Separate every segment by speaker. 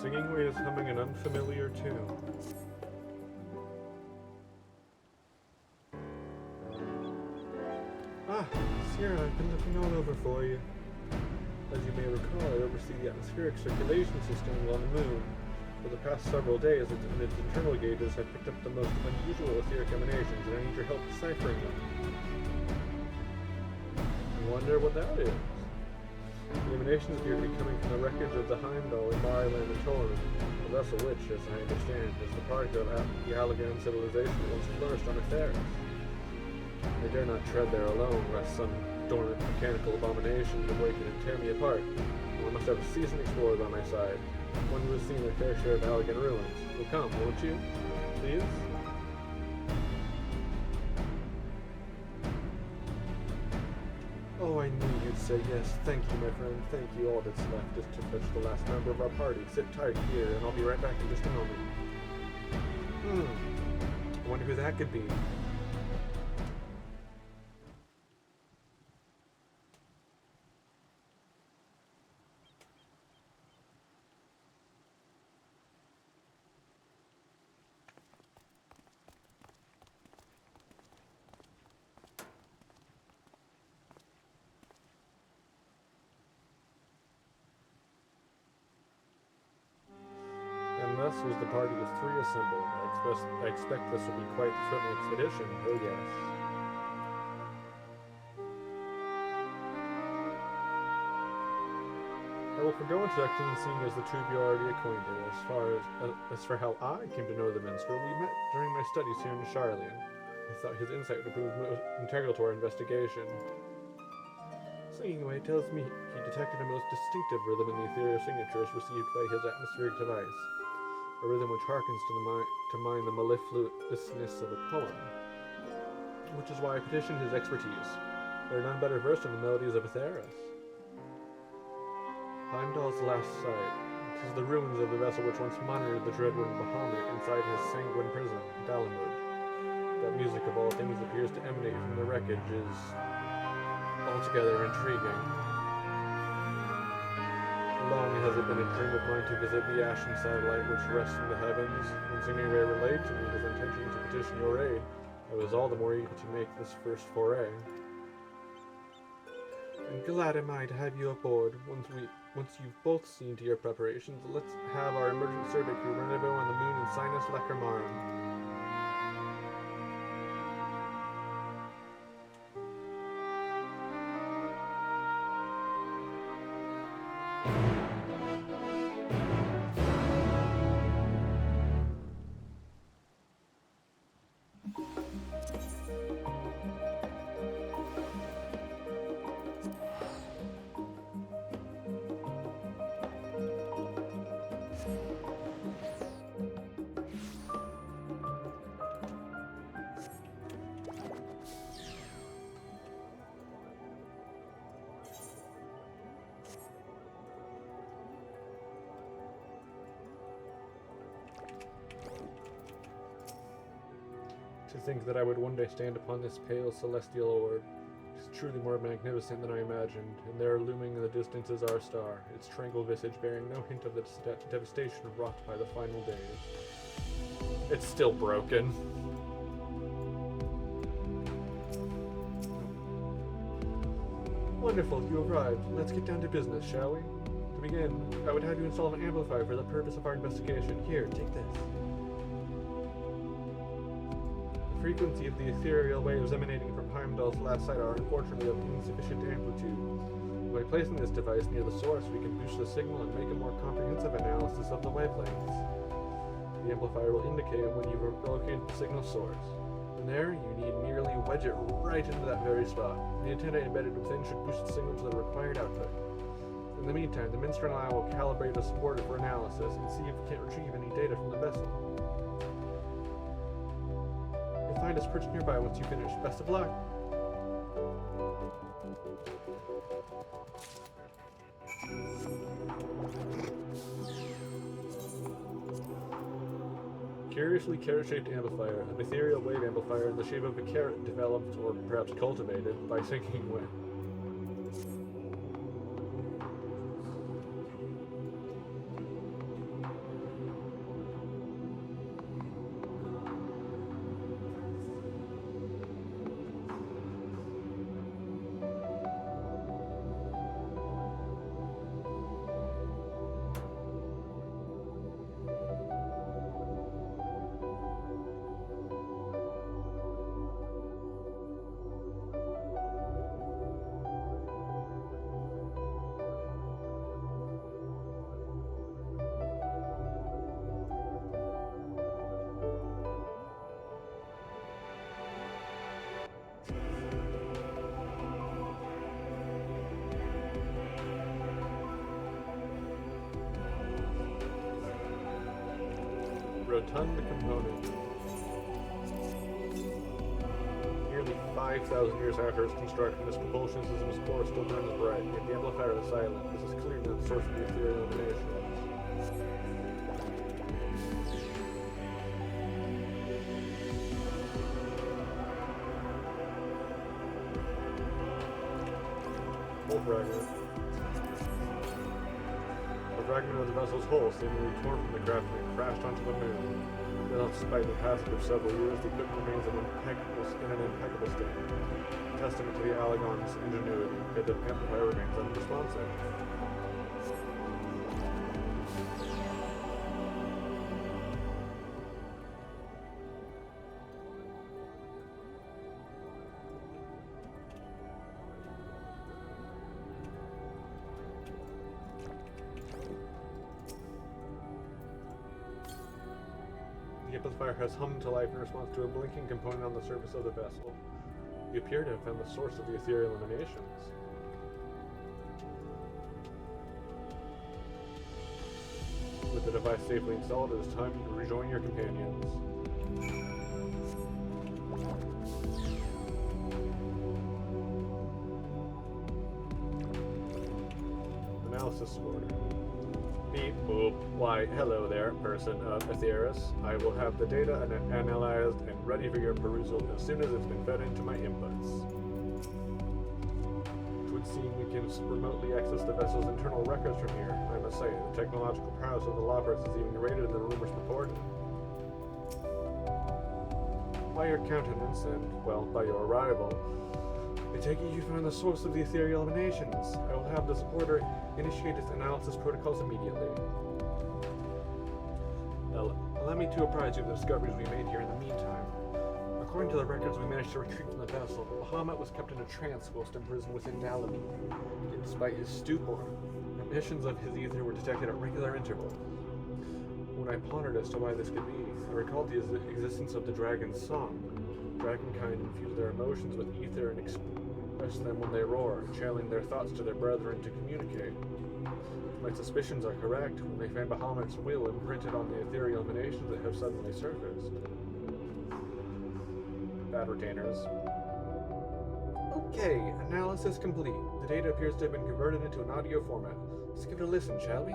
Speaker 1: singing away is humming an unfamiliar tune. Ah, Sierra, I've been looking all over for you. As you may recall, I oversee the atmospheric circulation system on the moon. For the past several days, its internal gauges have picked up the most unusual etheric emanations, and I need your help deciphering them. I wonder what that is. The emanations appear to be coming from the wreckage of the Heimdall in Mari Lamatorum, a vessel which, as I understand, is the product of the Allegan civilization that once flourished on Etheris. I dare not tread there alone, lest some dormant mechanical abomination awaken and tear me apart. I must have a seasoned explorer by my side, one who has seen their fair share of Allegan ruins. You'll come, won't you? Please? Oh, I knew you'd say yes. Thank you, my friend. Thank you. All that's left is to fetch the last member of our party. Sit tight here, and I'll be right back in just a moment. I wonder who that could be. Thus was the party of 3 assembled. I expect this will be quite the thrilling expedition. Oh yes. I will forgo introduction, seeing as the two of you are already acquainted. As for how I came to know the minstrel, we met during my studies here in Charlian. I thought his insight would prove integral to our investigation. Singing away tells me he detected a most distinctive rhythm in the ethereal signatures received by his atmospheric device. A rhythm which harkens to mind the mellifluousness of a poem, which is why I petitioned his expertise. There are none better versed in the melodies of Etheris. Heimdall's last sight. It is the ruins of the vessel which once monitored the dread one Bahamut inside his sanguine prison, Bahamut. That music of all things appears to emanate from the wreckage is altogether intriguing. Long has it been a dream of mine to visit the ashen satellite which rests in the heavens. When Singing-Ray relayed to me his intention to petition your aid, I was all the more eager to make this first foray. And glad am I to have you aboard. Once you've both seen to your preparations, let's have our emergent survey crew rendezvous on the moon in Sinus Lacrimarum. To think that I would one day stand upon this pale celestial orb. It is truly more magnificent than I imagined, and there looming in the distance is our star, its tranquil visage bearing no hint of the devastation wrought by the final days. It's still broken. Wonderful, you arrived. Let's get down to business, shall we? To begin, I would have you install an amplifier for the purpose of our investigation. Here, take this. The frequency of the ethereal waves emanating from Heimdall's last sight are unfortunately of insufficient amplitude. By placing this device near the source, we can boost the signal and make a more comprehensive analysis of the wavelengths. The amplifier will indicate when you've located the signal source. From there, you need merely wedge it right into that very spot. The antenna embedded within should boost the signal to the required output. In the meantime, the minstrel and I will calibrate a supporter for analysis and see if we can't retrieve any data from the vessel. You'll find us perched nearby once you finish. Best of luck! Curiously carrot-shaped amplifier, an ethereal wave amplifier in the shape of a carrot developed, or perhaps cultivated, by sinking wind. rotund component. Nearly 5,000 years after its construction, this propulsion system's core still burns bright, yet the amplifier is silent. This is clearly the source of the ethereal emanation. Fragment. A fragment of the vessel's hull, seemingly torn from the grafting, crashed onto the moon. Then, despite the passage of several years, the equipment remains in an impeccable state. Testament to the Allagon's ingenuity, yet the amplifier remains unresponsive. The amplifier has hummed to life in response to a blinking component on the surface of the vessel. You appear to have found the source of the ethereal emanations. With the device safely installed, it is time to rejoin your companions. Analysis score. Beep boop. Why, hello there, person of Aetheris. I will have the data analyzed and ready for your perusal as soon as it's been fed into my inputs. It would seem we can remotely access the vessel's internal records from here. I must say, the technological prowess of the Loppers is even greater than the rumors purported. By your countenance and, well, by your arrival, I take it you found the source of the ethereal emanations. I will have the supporter initiate its analysis protocols immediately. Well, allow me to apprise you of the discoveries we made here in the meantime. According to the records, we managed to retreat from the vessel, but Bahamut was kept in a trance whilst imprisoned within Dalamud. Yet despite his stupor, emissions of his ether were detected at regular intervals. When I pondered as to why this could be, I recalled the existence of the dragon's song. Dragonkind infuse their emotions with ether and express them when they roar, channeling their thoughts to their brethren to communicate. My suspicions are correct when they find Bahamut's will imprinted on the ethereal emanations that have suddenly surfaced. Bad retainers. Okay, analysis complete. The data appears to have been converted into an audio format. Let's give it a listen, shall we?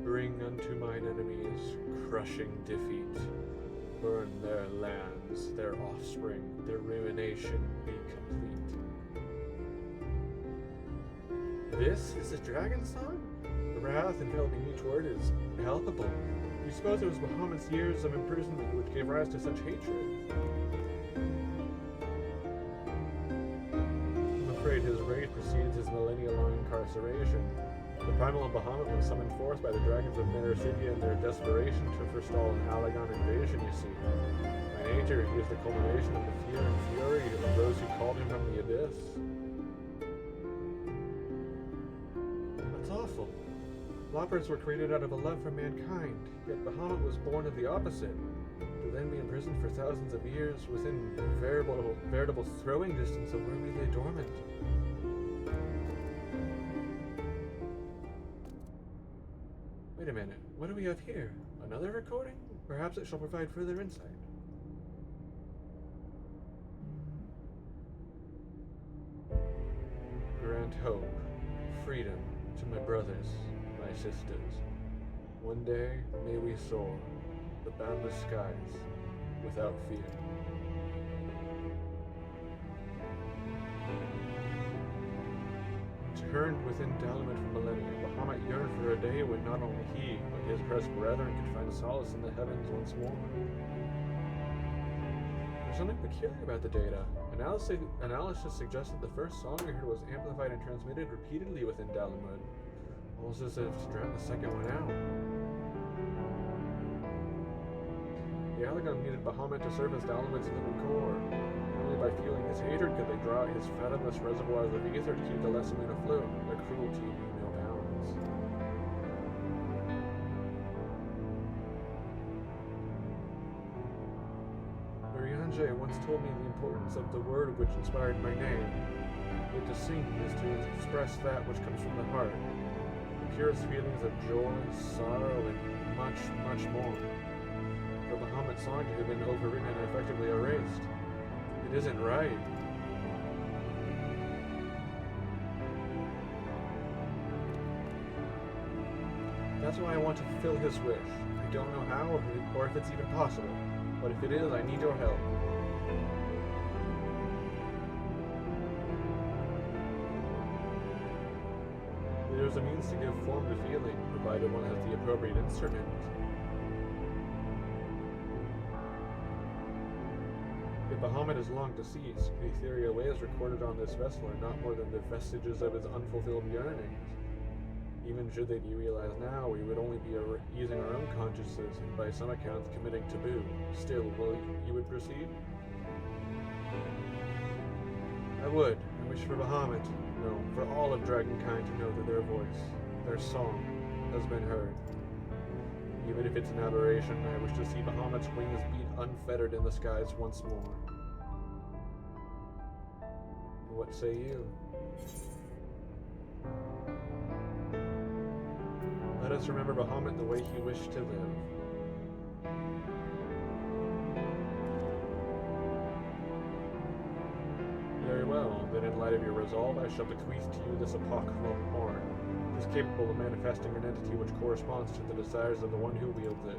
Speaker 1: Bring unto mine enemies crushing defeat. Burn their lands, their offspring, their ruination be complete. This is a dragon song? The wrath enveloping each word is palpable. You suppose it was Bahamut's years of imprisonment which gave rise to such hatred? I'm afraid his rage precedes his millennia-long incarceration. The primal of Bahamut was summoned forth by the dragons of Nericidia in their desperation to forestall an Allagon invasion, you see. By nature, he is the culmination of the fear and fury of those who called him from the abyss. That's awful. Loppers were created out of a love for mankind, yet Bahamut was born of the opposite, to then be imprisoned for thousands of years within veritable throwing distance of where we lay dormant. Wait a minute, what do we have here? Another recording? Perhaps it shall provide further insight. Grant hope, freedom to my brothers, my sisters. One day may we soar the boundless skies without fear. Turned within Dalamud for millennia, Bahamut yearned for a day when not only he, but his oppressed brethren could find solace in the heavens once more. There's something peculiar about the data. Analysis suggests that the first song we heard was amplified and transmitted repeatedly within Dalamud, almost as if to drown the second one out. The Allagon needed Bahamut to serve as Dalamud's living core. Only by fueling his hatred could they draw his fathomless reservoirs of ether to keep the lesser moon afloat. Their cruelty knew no bounds. Ajay once told me the importance of the word which inspired my name. Yet to sing is to express that which comes from the heart, the purest feelings of joy, sorrow, and much, much more. For Bahamut's song to have been overwritten and effectively erased, it isn't right. That's why I want to fulfill his wish. I don't know how or if it's even possible, but if it is, I need your help. There's a means to give form to feeling, provided one has the appropriate instrument. If Bahamut is long deceased, the ethereal waves recorded on this vessel are not more than the vestiges of his unfulfilled yearnings. Even should they be realized now, we would only be using our own consciousness and by some accounts committing taboo. Still, you would proceed? I would. I wish for Bahamut, no, for all of Dragonkind to know that their voice, their song, has been heard. Even if it's an aberration, I wish to see Bahamut's wings beat unfettered in the skies once more. What say you? Let us remember Bahamut the way he wished to live. Very well, then in light of your resolve, I shall bequeath to you this apocryphal horn. It is capable of manifesting an entity which corresponds to the desires of the one who wields it.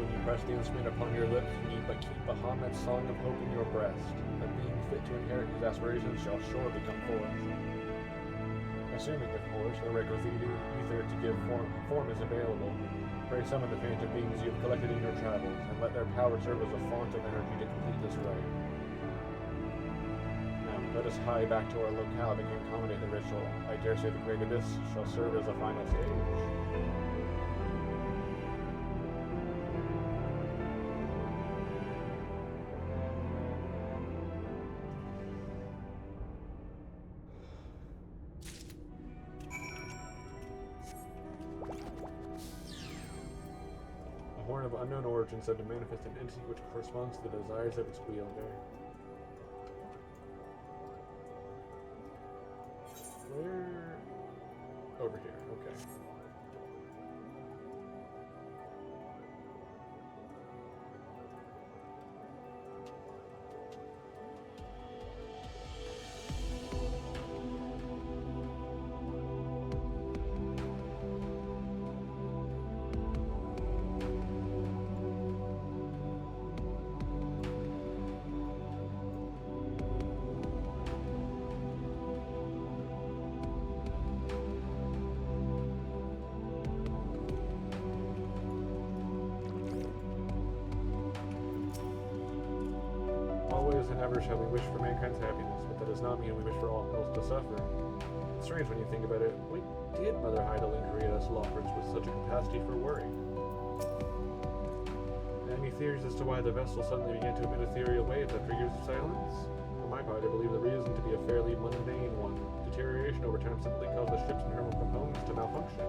Speaker 1: When you press the instrument upon your lips, you need but keep Bahamut's song of hope in your breast. A being fit to inherit his aspirations shall sure become forth. Assuming, of course, a requisite ether to give form is available, pray summon the phantom beings you have collected in your travels, and let their power serve as a font of energy to complete this rite. Now, let us hie back to our locale to concomitate the ritual. I dare say the Great Abyss shall serve as a final stage. Horn of unknown origin said to manifest an entity which corresponds to the desires of its wielder. Where? Over here, okay. Always and ever shall we wish for mankind's happiness, but that does not mean we wish for all else to suffer. It's strange when you think about it. Why did Mother Heidelin create us lawbirds with such a capacity for worry? Any theories as to why the vessel suddenly began to emit ethereal waves after years of silence? For my part, I believe the reason to be a fairly mundane one. Deterioration over time simply caused the ship's internal components to malfunction.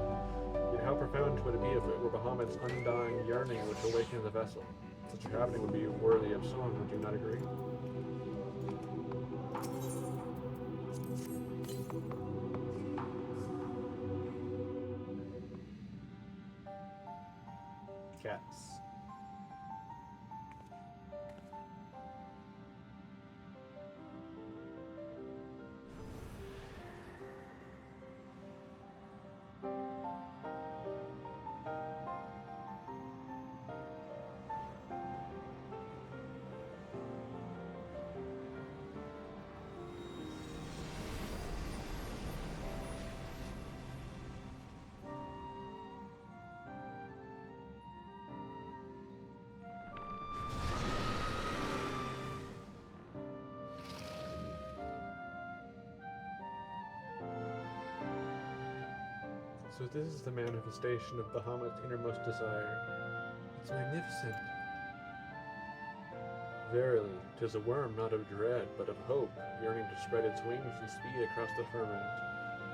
Speaker 1: Yet how profound would it be if it were Bahamut's undying yearning which awakened the vessel? Such a happening would be worthy of song, would you not agree? Cats. So this is the manifestation of Bahamut's innermost desire. It's magnificent. Verily, 'tis a worm not of dread, but of hope, yearning to spread its wings and speed across the firmament.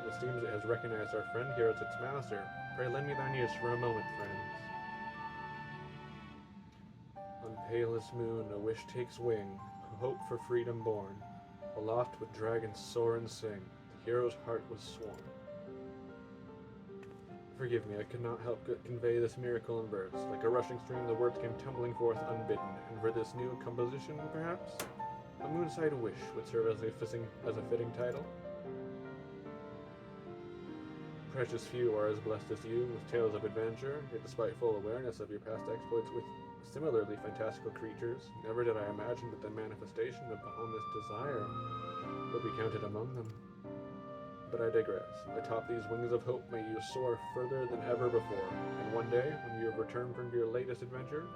Speaker 1: It seems it has recognized our friend here as its master. Pray lend me thine ears for a moment, friends. palest moon, a wish takes wing, a hope for freedom born. Aloft with dragons soar and sing, the hero's heart was sworn. Forgive me, I could not help but convey this miracle in verse. Like a rushing stream, the words came tumbling forth unbidden, and for this new composition, perhaps, a moonside wish would serve as a fitting title. Precious few are as blessed as you, with tales of adventure, yet despite full awareness of your past exploits with similarly fantastical creatures, never did I imagine that the manifestation of Bahamut's desire would be counted among them. But I digress. Atop these wings of hope may you soar further than ever before, and one day, when you have returned from your latest adventure,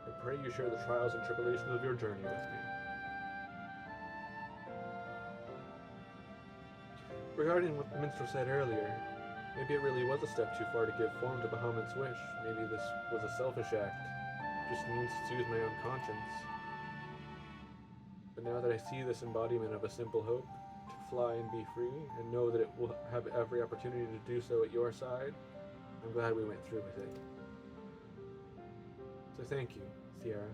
Speaker 1: I pray you share the trials and tribulations of your journey with me. Regarding what the minstrel said earlier, maybe it really was a step too far to give form to Bahamut's wish. Maybe this was a selfish act, just means to soothe my own conscience. But now that I see this embodiment of a simple hope, to fly and be free, and know that it will have every opportunity to do so at your side, I'm glad we went through with it. So thank you, Sierra.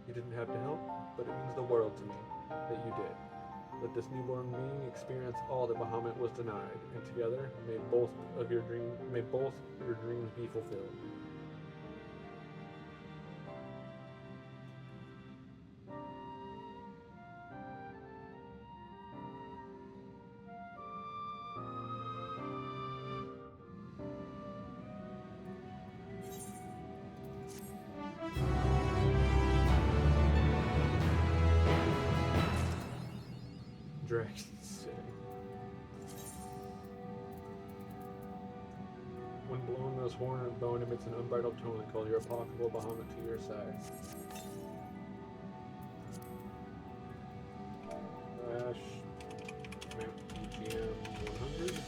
Speaker 1: You didn't have to help, but it means the world to me that you did. Let this newborn being experience all that Bahamut was denied, and together may both your dreams be fulfilled. Dragon City. When blowing those horn and bone emits an unbridled tone, call your apocryphal Bahamut to your side. Map BGM 100.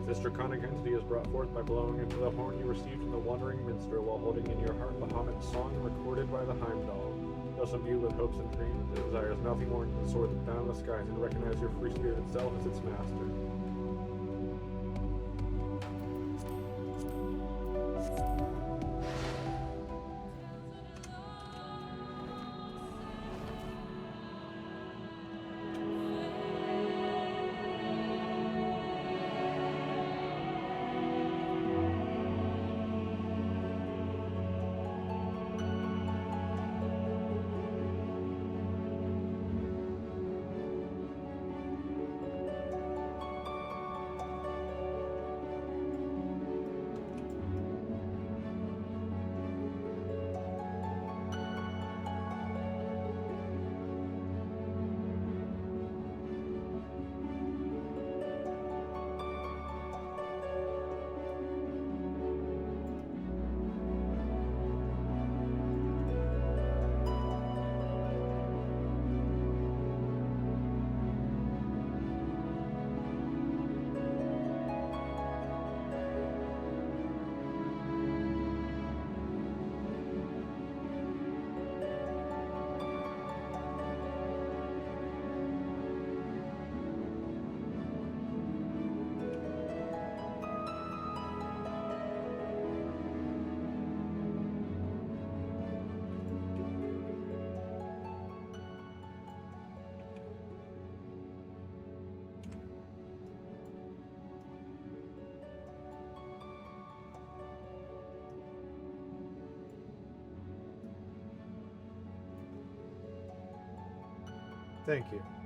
Speaker 1: This draconic entity is brought forth by blowing into the horn you received from the wandering minstrel while holding in your heart Bahamut's song recorded by the Heimdall. Thus imbued with hopes and dreams, it desires nothing more than to soar the boundless skies and recognize your free spirit itself as its master. Thank you.